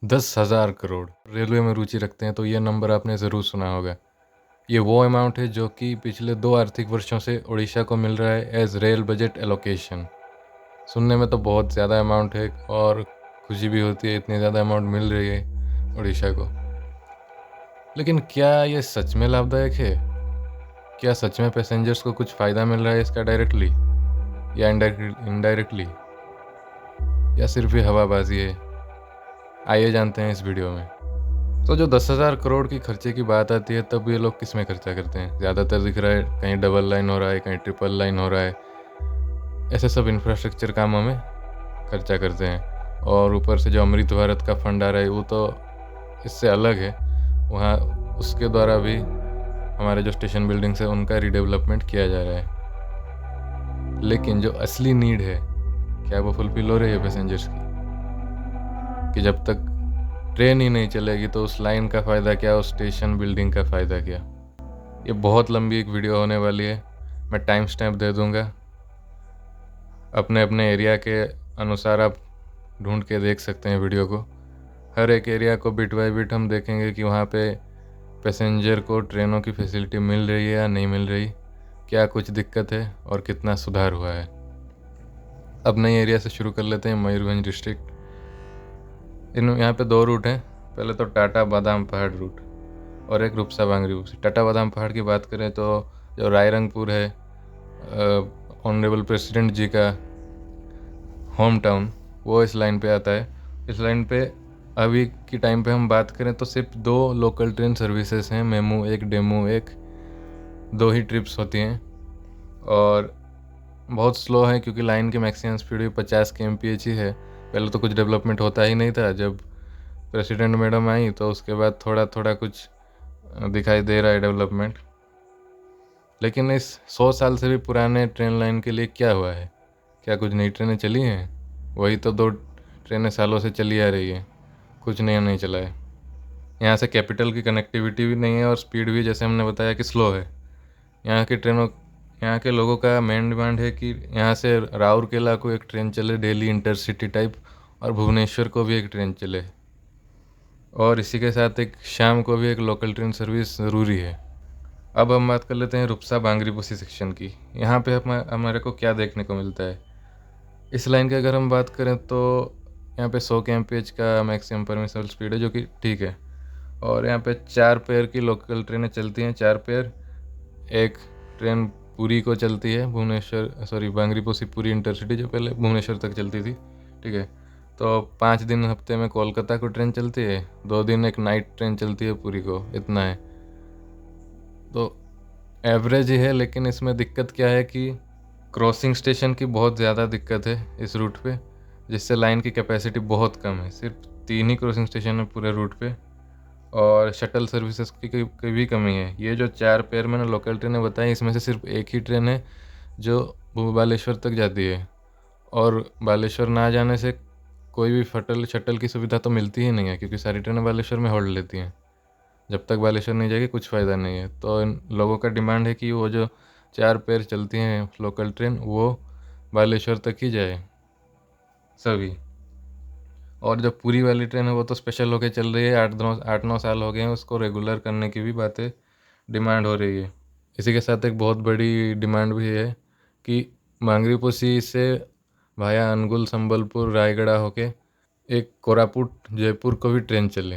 10,000 crore. Railway में रुचि रखते हैं तो ये नंबर आपने ज़रूर सुना होगा। ये वो अमाउंट है जो कि पिछले 2 आर्थिक वर्षों से उड़ीसा को मिल रहा है एज़ रेल बजट एलोकेशन। सुनने में तो बहुत ज़्यादा अमाउंट है और खुशी भी होती है इतनी ज़्यादा अमाउंट मिल रही है उड़ीसा को। लेकिन क्या ये सच में लाभदायक है? क्या सच में पैसेंजर्स को कुछ फ़ायदा मिल रहा है इसका डायरेक्टली या इनडायरेक्टली, या सिर्फ ये हवाबाजी है? आइए जानते हैं इस वीडियो में। तो जो 10,000 करोड़ की खर्चे की बात आती है तब ये लोग किस में खर्चा करते हैं? ज़्यादातर दिख रहा है कहीं डबल लाइन हो रहा है, कहीं ट्रिपल लाइन हो रहा है। ऐसे सब इंफ्रास्ट्रक्चर कामों में खर्चा करते हैं। और ऊपर से जो अमृत भारत का फंड आ रहा है वो तो इससे अलग है। वहाँ उसके द्वारा भी हमारे जो स्टेशन बिल्डिंग्स है उनका रीडेवलपमेंट किया जा रहा है। लेकिन जो असली नीड है, क्या वो फुलफिल हो रही है पैसेंजर्स की? कि जब तक ट्रेन ही नहीं चलेगी तो उस लाइन का फ़ायदा क्या, उस स्टेशन बिल्डिंग का फ़ायदा क्या? ये बहुत लंबी एक वीडियो होने वाली है। मैं टाइम स्टैम्प दे दूँगा। अपने अपने एरिया के अनुसार आप ढूंढ के देख सकते हैं वीडियो को। हर एक एरिया को बिट बाय बिट हम देखेंगे कि वहाँ पे पैसेंजर को ट्रेनों की फैसिलिटी मिल रही है या नहीं मिल रही, क्या कुछ दिक्कत है और कितना सुधार हुआ है। अब नई एरिया से शुरू कर लेते हैं, मयूरभंज डिस्ट्रिक्ट। यहाँ पे 2 रूट हैं। पहले तो टाटा बादाम पहाड़ रूट और एक रूपसा बांगरी। टाटा बादाम पहाड़ की बात करें तो जो रायरंगपुर है, ऑनरेबल प्रेसिडेंट जी का होम टाउन, वो इस लाइन पे आता है। इस लाइन पे अभी की टाइम पे हम बात करें तो सिर्फ 2 लोकल ट्रेन सर्विसेज हैं, मेमू एक, डेमू एक। 2 ही ट्रिप्स होती हैं और बहुत स्लो है क्योंकि लाइन की मैक्सिमम स्पीड भी 50 kmph ही है। पहले तो कुछ डेवलपमेंट होता ही नहीं था। जब प्रेसिडेंट मैडम आई तो उसके बाद थोड़ा थोड़ा कुछ दिखाई दे रहा है डेवलपमेंट। लेकिन इस 100 साल से भी पुराने ट्रेन लाइन के लिए क्या हुआ है? क्या कुछ नई ट्रेनें चली हैं? वही तो 2 ट्रेनें सालों से चली आ रही है, कुछ नया नहीं चला है। यहाँ से कैपिटल की कनेक्टिविटी भी नहीं है और स्पीड भी जैसे हमने बताया कि स्लो है। यहाँ के लोगों का मेन डिमांड है कि यहाँ से राउरकेला को एक ट्रेन चले डेली इंटरसिटी टाइप, और भुवनेश्वर को भी एक ट्रेन चले, और इसी के साथ एक शाम को भी एक लोकल ट्रेन सर्विस ज़रूरी है। अब हम बात कर लेते हैं रुपसा बांगरीपोशी सेक्शन की। यहाँ पे हमारे को क्या देखने को मिलता है? इस लाइन की अगर हम बात करें तो यहाँ पे 100 kmph का मैक्सिमम परमिसिबल स्पीड है, जो कि ठीक है। और यहाँ पे 4 पेयर की लोकल ट्रेनें चलती हैं, 4 पेयर। एक ट्रेन पुरी को चलती है, बांगरीपोशी पुरी इंटरसिटी, जो पहले भुवनेश्वर तक चलती थी, ठीक है। तो 5 दिन हफ्ते में कोलकाता को ट्रेन चलती है, 2 दिन एक नाइट ट्रेन चलती है पुरी को, इतना है। तो एवरेज ही है, लेकिन इसमें दिक्कत क्या है कि क्रॉसिंग स्टेशन की बहुत ज़्यादा दिक्कत है इस रूट पे, जिससे लाइन की कैपेसिटी बहुत कम है। सिर्फ 3 ही क्रॉसिंग स्टेशन है पूरे रूट पे, और शटल सर्विसेज की भी कमी है। ये जो 4 पेयर मैंने लोकल ट्रेनें बताई, इसमें से सिर्फ एक ही ट्रेन है जो बालेश्वर तक जाती है, और बालेश्वर ना जाने से कोई भी शटल की सुविधा तो मिलती ही नहीं है, क्योंकि सारी ट्रेनें बालेश्वर में होल्ड लेती हैं। जब तक बालेश्वर नहीं जाएगी कुछ फ़ायदा नहीं है। तो इन लोगों का डिमांड है कि वो जो 4 पेयर चलती हैं लोकल ट्रेन, वो बालेश्वर तक ही जाए सभी। और जो पूरी वाली ट्रेन है वो तो स्पेशल होके चल रही है, 8-9 साल हो गए हैं उसको रेगुलर करने की भी बातें डिमांड हो रही है। इसी के साथ एक बहुत बड़ी डिमांड भी है कि मांगरीपोशी से भाया अनुगुल, संबलपुर, रायगढ़ होके एक कोरापुट, जयपुर को भी ट्रेन चले,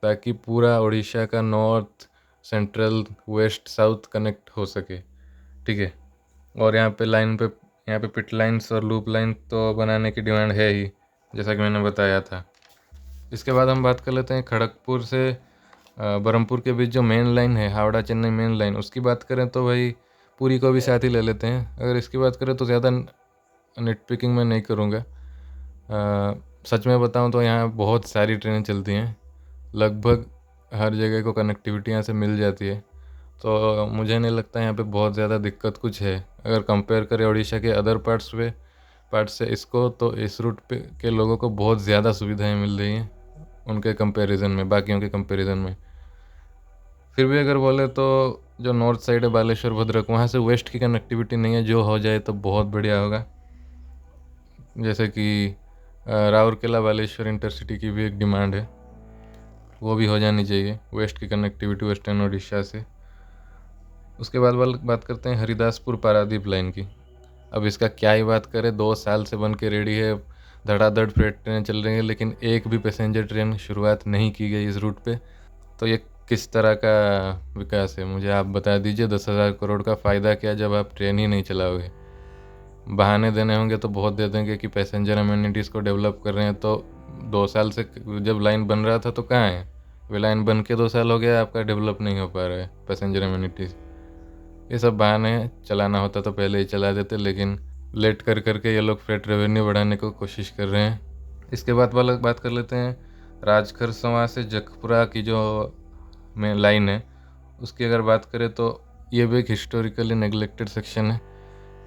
ताकि पूरा उड़ीसा का north, central, west, south connect हो सके, ठीक है। और यहाँ पे पिट लाइन्स और लूप लाइन तो बनाने की डिमांड है ही, जैसा कि मैंने बताया था। इसके बाद हम बात कर लेते हैं खड़गपुर से बरहमपुर के बीच जो मेन लाइन है, हावड़ा चेन्नई मेन लाइन, उसकी बात करें तो भाई पूरी को भी साथ ही ले लेते हैं। अगर इसकी बात करें तो ज़्यादा नेट पिकिंग में नहीं करूँगा। सच में बताऊँ तो यहाँ बहुत सारी ट्रेनें चलती हैं, लगभग हर जगह को कनेक्टिविटी यहाँ से मिल जाती है। तो मुझे नहीं लगता यहाँ पे बहुत ज़्यादा दिक्कत कुछ है। अगर कंपेयर करें उड़ीसा के अदर पार्ट से इसको, तो इस रूट पे के लोगों को बहुत ज़्यादा सुविधाएं मिल रही हैं उनके कंपैरिजन में, बाकियों के कंपैरिजन में। फिर भी अगर बोले तो जो नॉर्थ साइड है बालेश्वर भद्रक, वहाँ से वेस्ट की कनेक्टिविटी नहीं है, जो हो जाए तो बहुत बढ़िया होगा। जैसे कि राउरकेला बालेश्वर इंटरसिटी की भी एक डिमांड है। वो भी हो जानी चाहिए, वेस्ट की कनेक्टिविटी वेस्टर्न उड़ीसा से। उसके बाद बात करते हैं हरिदासपुर पारादीप लाइन की। अब इसका क्या ही बात करें, 2 साल से बन के रेडी है, धड़ाधड़ फ्रेट ट्रेनें चल रही हैं, लेकिन एक भी पैसेंजर ट्रेन शुरुआत नहीं की गई इस रूट पे। तो ये किस तरह का विकास है, मुझे आप बता दीजिए। 10,000 करोड़ का फ़ायदा क्या जब आप ट्रेन ही नहीं चलाओगे। बहाने देने होंगे तो बहुत दे देंगे कि पैसेंजर अम्यूनिटीज़ को डेवलप कर रहे हैं, तो 2 साल से जब लाइन बन रहा था तो कहाँ है वे? लाइन बन के 2 साल हो गया, आपका डेवलप नहीं हो पा रहा है पैसेंजर अम्यूनिटीज़। ये सब बहाने हैं, चलाना होता तो पहले ही चला देते, लेकिन लेट कर करके ये लोग फ्रेट रेवेन्यू बढ़ाने को कोशिश कर रहे हैं। इसके बाद वाला बात कर लेते हैं राजखरसवां से जखपुरा की जो में लाइन है, उसकी अगर बात करें तो ये भी एक हिस्टोरिकली नेगलेक्टेड सेक्शन है।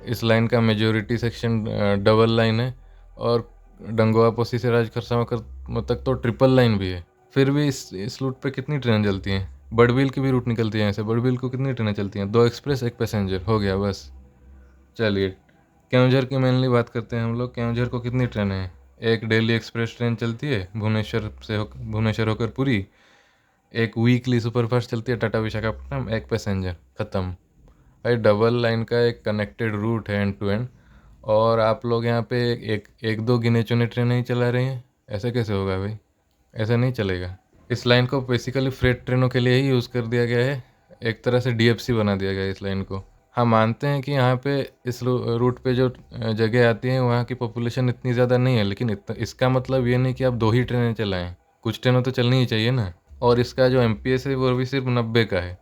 इस लाइन का मेजोरिटी सेक्शन डबल लाइन है, और डंगोआ पोसी से राजखरसवां तक तो ट्रिपल लाइन भी है। फिर भी इस रूट पे कितनी ट्रेन चलती हैं? बड़बिल की भी रूट निकलती है ऐसे। बड़बिल को कितनी ट्रेनें चलती हैं? 2 एक्सप्रेस 1 पैसेंजर, हो गया बस। चलिए, केवंझर की मेनली बात करते हैं हम लोग। केवंझर को कितनी ट्रेनें हैं? एक डेली एक्सप्रेस ट्रेन चलती है भुवनेश्वर होकर पुरी। एक वीकली सुपरफास्ट चलती है टाटा विशाखापट्टनम, 1 पैसेंजर, ख़त्म। भाई डबल लाइन का एक कनेक्टेड रूट है एंड टू एंड, और आप लोग यहाँ पे एक दो गिने चुने ट्रेन नहीं चला रहे हैं। ऐसा कैसे होगा भाई? ऐसा नहीं चलेगा। इस लाइन को बेसिकली फ्रेट ट्रेनों के लिए ही यूज़ कर दिया गया है, एक तरह से डीएफसी बना दिया गया है इस लाइन को। हाँ, मानते हैं कि यहाँ पे इस रूट पे जो जगह आती हैं वहाँ की पॉपुलेशन इतनी ज़्यादा नहीं है, लेकिन इसका मतलब ये नहीं कि आप 2 ही ट्रेनें चलाएं। कुछ ट्रेनें तो चलनी ही चाहिए ना। और इसका जो एमपीएस है वो भी सिर्फ 90 का है,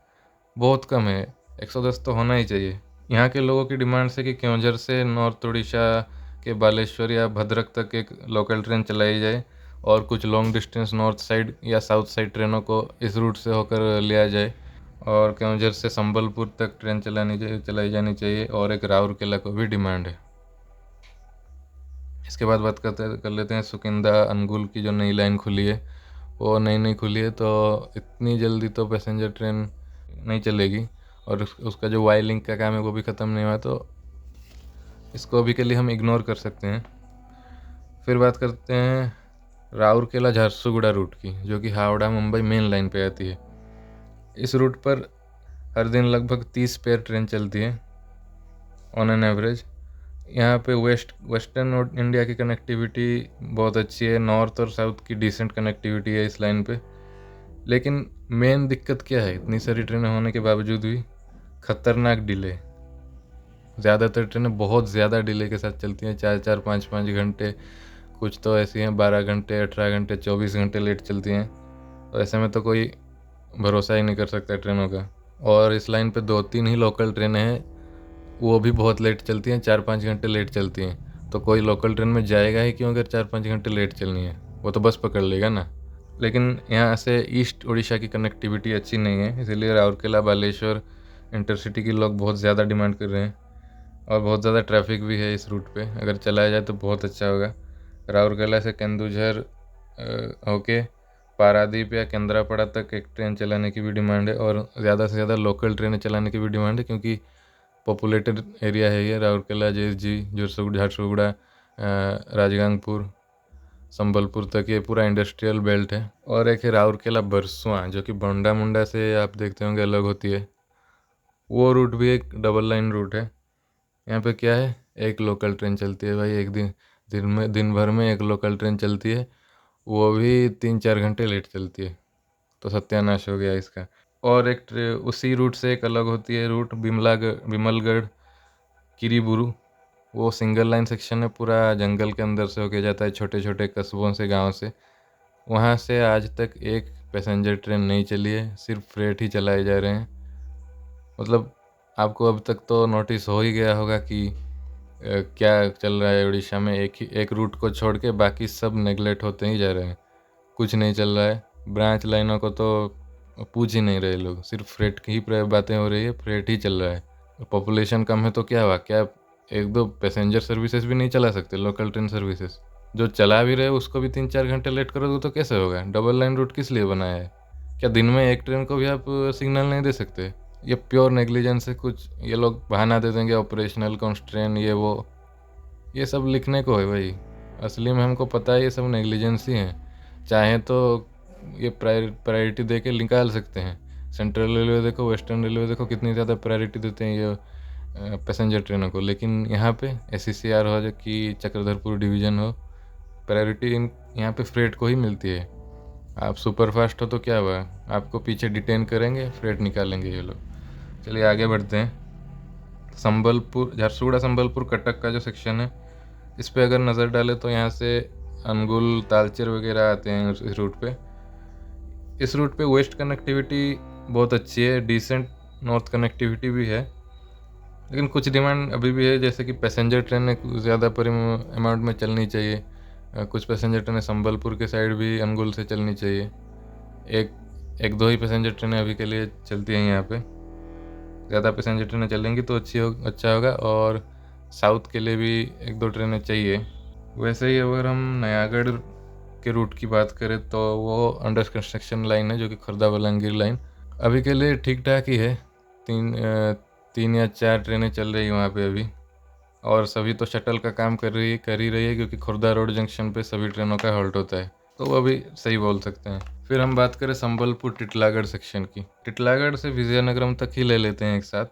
बहुत कम है। 110 तो होना ही चाहिए। यहाँ के लोगों की डिमांड है कि केवंझर से नॉर्थ उड़ीसा के बालेश्वर या भद्रक तक एक लोकल ट्रेन चलाई जाए, और कुछ लॉन्ग डिस्टेंस नॉर्थ साइड या साउथ साइड ट्रेनों को इस रूट से होकर लिया जाए, और केवंझर से संबलपुर तक ट्रेन चलाई जानी चाहिए, और एक राउरकेला को भी डिमांड है। इसके बाद बात कर लेते हैं सुकिंदा अनुगुल की जो नई लाइन खुली है। वो नई खुली है तो इतनी जल्दी तो पैसेंजर ट्रेन नहीं चलेगी, और उसका जो वाई लिंक का काम है वो भी ख़त्म नहीं हुआ, तो इसको अभी के लिए हम इग्नोर कर सकते हैं। फिर बात करते हैं राउरकेला झारसुगुड़ा रूट की, जो कि हावड़ा मुंबई मेन लाइन पे आती है। इस रूट पर हर दिन लगभग 30 पेयर ट्रेन चलती है ऑन एन एवरेज। यहाँ पे वेस्टर्न इंडिया की कनेक्टिविटी बहुत अच्छी है, नॉर्थ और साउथ की डिसेंट कनेक्टिविटी है इस लाइन पे। लेकिन मेन दिक्कत क्या है, इतनी सारी ट्रेनें होने के बावजूद भी? खतरनाक डिले। ज़्यादातर ट्रेनें बहुत ज़्यादा डिले के साथ चलती हैं, 4-4, 5-5 घंटे। कुछ तो ऐसी हैं 12 घंटे, 18 घंटे, 24 घंटे लेट चलती हैं। तो ऐसे में तो कोई भरोसा ही नहीं कर सकता ट्रेनों का। और इस लाइन पे 2-3 ही लोकल ट्रेनें हैं, वो भी बहुत लेट चलती हैं, 4-5 घंटे लेट चलती हैं। तो कोई लोकल ट्रेन में जाएगा ही क्यों अगर 4-5 घंटे लेट चलनी है? वो तो बस पकड़ लेगा ना। लेकिन यहाँ से ईस्ट उड़ीसा की कनेक्टिविटी अच्छी नहीं है, इसीलिए राउरकेला बालेश्वर इंटरसिटी की लोग बहुत ज़्यादा डिमांड कर रहे हैं, और बहुत ज़्यादा ट्रैफिक भी है इस रूट पे। अगर चलाया जाए तो बहुत अच्छा होगा। राउरकेला से केंदुझर होके पारादीप या केंद्रापड़ा तक एक ट्रेन चलाने की भी डिमांड है, और ज़्यादा से ज़्यादा लोकल ट्रेनें चलाने की भी डिमांड है, क्योंकि पॉपुलेटेड एरिया है ये राउरकेला, JSG, झारसुगुड़ा, राजगांगपुर, संबलपुर तक ये पूरा इंडस्ट्रियल बेल्ट है। और एक है राउरकेला बरसुआ, जो कि बंडा मुंडा से आप देखते होंगे अलग होती है। वो रूट भी एक डबल लाइन रूट है। यहाँ पे क्या है, एक लोकल ट्रेन चलती है भाई, एक दिन भर में एक लोकल ट्रेन चलती है, वो भी 3-4 घंटे लेट चलती है। तो सत्यानाश हो गया इसका। और उसी रूट से एक अलग होती है रूट बिमलगढ़ किरीबुरु। वो सिंगल लाइन सेक्शन है, पूरा जंगल के अंदर से होके जाता है, छोटे छोटे कस्बों से, गांव से। वहाँ से आज तक एक पैसेंजर ट्रेन नहीं चली है, सिर्फ फ्रेट ही चलाए जा रहे हैं। मतलब आपको अब तक तो नोटिस हो ही गया होगा कि क्या चल रहा है उड़ीसा में। एक रूट को छोड़ के बाकी सब नेगलेक्ट होते ही जा रहे हैं, कुछ नहीं चल रहा है। ब्रांच लाइनों को तो पूछ ही नहीं रहे लोग, सिर्फ फ्रेट की ही बातें हो रही है, फ्रेट ही चल रहा है। पॉपुलेशन कम है तो क्या हुआ? क्या एक दो पैसेंजर सर्विसेज भी नहीं चला सकते? लोकल ट्रेन सर्विसेज जो चला भी रहे उसको भी 3-4 घंटे लेट करोगे तो कैसे होगा? डबल लाइन रूट किस लिए बनाया है? क्या दिन में एक ट्रेन को भी आप सिग्नल नहीं दे सकते? ये प्योर नेग्लिजेंस है। कुछ ये लोग बहाना दे देंगे, ऑपरेशनल कॉन्स्ट्रेन, ये वो, ये सब लिखने को है भाई। असली में हमको पता है ये सब नेग्लिजेंस ही है। चाहे तो ये प्रायोरिटी दे के निकाल सकते हैं। सेंट्रल रेलवे देखो, वेस्टर्न रेलवे देखो, कितनी ज़्यादा प्रायोरिटी देते हैं ये पैसेंजर ट्रेनों को। लेकिन यहाँ पे SECR हो, जो कि चक्रधरपुर डिवीज़न हो, प्रायोरिटी यहाँ पे फ्रेट को ही मिलती है। आप सुपर फास्ट हो तो क्या हुआ, आपको पीछे डिटेन करेंगे, फ्रेट निकालेंगे ये लोग। चलिए आगे बढ़ते हैं। संबलपुर, झारसुगुड़ा संबलपुर कटक का जो सेक्शन है, इस पे अगर नज़र डालें तो यहाँ से अनुगुल, तालचेर वगैरह आते हैं इस रूट पे। इस रूट पे वेस्ट कनेक्टिविटी बहुत अच्छी है, डिसेंट नॉर्थ कनेक्टिविटी भी है, लेकिन कुछ डिमांड अभी भी है, जैसे कि पैसेंजर ट्रेनें ज़्यादा अमाउंट में चलनी चाहिए। कुछ पैसेंजर ट्रेनें संबलपुर के साइड भी अनुगुल से चलनी चाहिए। एक दो ही पैसेंजर ट्रेनें अभी के लिए चलती हैं यहाँ पे। ज़्यादा पैसेंजर ट्रेनें चलेंगी तो अच्छा होगा, और साउथ के लिए भी एक दो ट्रेनें चाहिए। वैसे ही अगर हम नयागढ़ के रूट की बात करें तो वो अंडर कंस्ट्रक्शन लाइन है, जो कि खुर्दा बलांगीर लाइन अभी के लिए ठीक ठाक ही है। 3 या 4 ट्रेनें चल रही हैं वहाँ पे अभी, और सभी तो शटल का काम कर ही रही है, क्योंकि खुर्दा रोड जंक्शन पे सभी ट्रेनों का हॉल्ट होता है, तो वो अभी सही बोल सकते हैं। फिर हम बात करें संबलपुर टिटलागढ़ सेक्शन की। टिटलागढ़ से विजयनगरम तक ही ले लेते हैं एक साथ।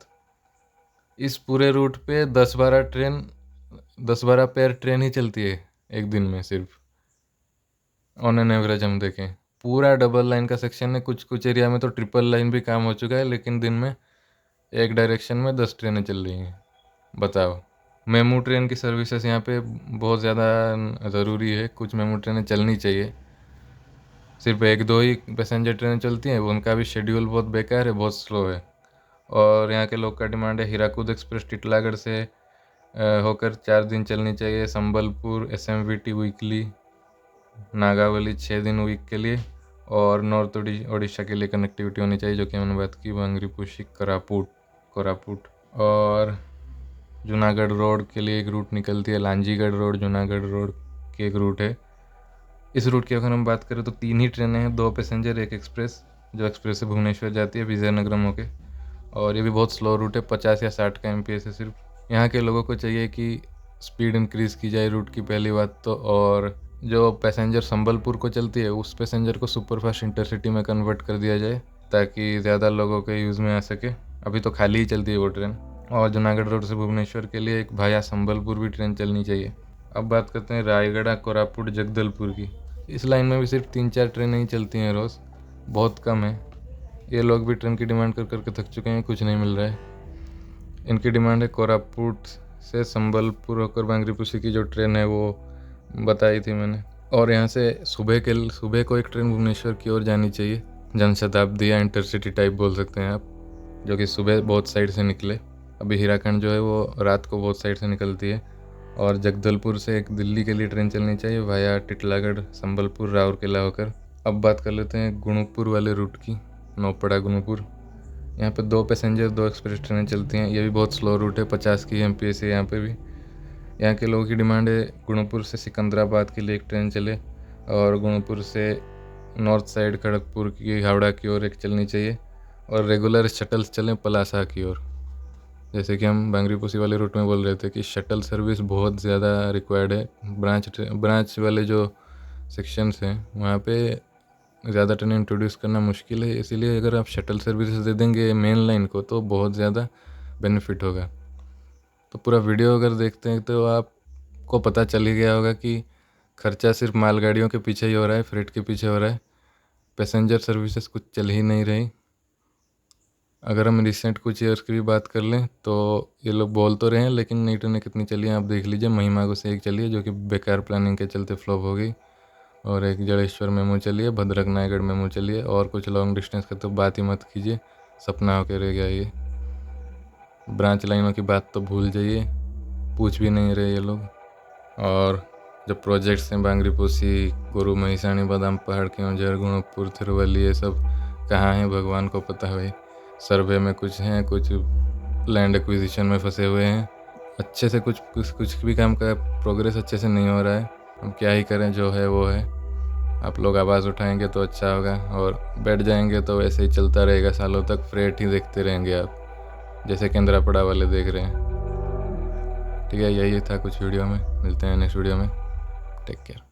इस पूरे रूट पे 10-12 पेयर ट्रेन ही चलती है एक दिन में सिर्फ, ऑन एन एवरेज हम देखें। पूरा डबल लाइन का सेक्शन है, कुछ एरिया में तो ट्रिपल लाइन भी काम हो चुका है, लेकिन दिन में एक डायरेक्शन में 10 ट्रेनें चल रही हैं। बताओ। मेमू ट्रेन की सर्विसेज यहाँ पे बहुत ज़्यादा ज़रूरी है, कुछ मेमू ट्रेनें चलनी चाहिए। सिर्फ एक दो ही पैसेंजर ट्रेनें चलती हैं, उनका भी शेड्यूल बहुत बेकार है, बहुत स्लो है। और यहाँ के लोग का डिमांड है हीराकुद एक्सप्रेस टिटलागढ़ से होकर 4 दिन चलनी चाहिए, संबलपुर SMVT वीकली, नागावली 6 दिन वीक के लिए, और नॉर्थ उड़ीसा के लिए कनेक्टिविटी होनी चाहिए, जो कि हमने बात की, बांगरीपुशी, कोरापुट। और जूनागढ़ रोड के लिए एक रूट निकलती है, लांजीगढ़ रोड, जूनागढ़ रोड की एक रूट है। इस रूट की अगर हम बात करें तो 3 ही ट्रेनें हैं, 2 पैसेंजर, 1 एक्सप्रेस, जो एक्सप्रेस से भुवनेश्वर जाती है विजयनगरम होके, और ये भी बहुत स्लो रूट है, 50 या 60 का MPS है सिर्फ। यहाँ के लोगों को चाहिए कि स्पीड इंक्रीज़ की जाए रूट की, पहली बात तो, और जो पैसेंजर संबलपुर को चलती है उस पैसेंजर को सुपरफास्ट इंटरसिटी में कन्वर्ट कर दिया जाए, ताकि ज़्यादा लोगों के यूज़ में आ सके। अभी तो खाली ही चलती है वो ट्रेन। और जूनागढ़ रोड से भुवनेश्वर के लिए एक भाया संबलपुर भी ट्रेन चलनी चाहिए। अब बात करते हैं रायगढ़, कोरापुट, जगदलपुर की। इस लाइन में भी सिर्फ 3-4 ट्रेनें ही चलती हैं रोज़, बहुत कम है। ये लोग भी ट्रेन की डिमांड कर करके थक चुके हैं, कुछ नहीं मिल रहा है। इनकी डिमांड है कोरापुट से संबलपुर होकर बांगरीपुशी की जो ट्रेन है वो बताई थी मैंने, और यहाँ से सुबह को एक ट्रेन भुवनेश्वर की ओर जानी चाहिए, जनशताब्दी या इंटरसिटी टाइप बोल सकते हैं आप, जो कि सुबह बहुत साइड से निकले। अभी हीराखंड जो है वो रात को बहुत साइड से निकलती है। और जगदलपुर से एक दिल्ली के लिए ट्रेन चलनी चाहिए वाया टिटलागढ़, संबलपुर, राउरकेला होकर। अब बात कर लेते हैं गुणुपुर वाले रूट की, नौपड़ा गुणुपुर। यहाँ पे 2 पैसेंजर 2 एक्सप्रेस ट्रेनें चलती हैं, ये भी बहुत स्लो रूट है, 50 की MPS है यहाँ पे भी। यहाँ के लोगों की डिमांड है गुणुपुर से सिकंदराबाद के लिए एक ट्रेन चले, और गुणुपुर से नॉर्थ साइड खड़गपुर की, हावड़ा की ओर एक चलनी चाहिए, और रेगुलर शटल्स चलें पलासा की ओर। जैसे कि हम बांगरीपुशी वाले रूट में बोल रहे थे कि शटल सर्विस बहुत ज़्यादा रिक्वायर्ड है। ब्रांच वाले जो सेक्शंस हैं वहाँ पे ज़्यादा ट्रेन इंट्रोड्यूस करना मुश्किल है, इसीलिए अगर आप शटल सर्विसेज दे देंगे मेन लाइन को तो बहुत ज़्यादा बेनिफिट होगा। तो पूरा वीडियो अगर देखते हैं तो आपको पता चल ही गया होगा कि खर्चा सिर्फ मालगाड़ियों के पीछे ही हो रहा है, फ्रेट के पीछे हो रहा है, पैसेंजर सर्विसेज कुछ चल ही नहीं रही। अगर हम रिसेंट कुछ ईयर्स की भी बात कर लें तो ये लोग बोल तो रहे हैं, लेकिन नई ट्रेनें कितनी चली हैं आप देख लीजिए। महिमागो से एक चली है जो कि बेकार प्लानिंग के चलते फ्लॉप हो गई, और एक जड़ेश्वर मेमो चली है, भद्रक नायगढ़ मेमो चली है, और कुछ लॉन्ग डिस्टेंस का तो बात ही मत कीजिए, सपना होकर रह गया ये। ब्रांच लाइनों की बात तो भूल जाइए, पूछ भी नहीं रहे ये लोग। और जो प्रोजेक्ट्स हैं बांगरीपोशी, गुरु महिसाणी, बादाम पहाड़, केवंझर, गुणुपुर, थिरुवल्ली, ये सब कहाँ हैं भगवान को पता है भाई। सर्वे में कुछ हैं, कुछ लैंड एक्विजिशन में फंसे हुए हैं, अच्छे से कुछ भी काम का प्रोग्रेस अच्छे से नहीं हो रहा है। हम क्या ही करें, जो है वो है। आप लोग आवाज़ उठाएंगे तो अच्छा होगा, और बैठ जाएंगे तो वैसे ही चलता रहेगा सालों तक, फ्रेट ही देखते रहेंगे आप, जैसे केंद्रापड़ा वाले देख रहे हैं। ठीक है, यही था कुछ वीडियो में, मिलते हैं नेक्स्ट वीडियो में, टेक केयर।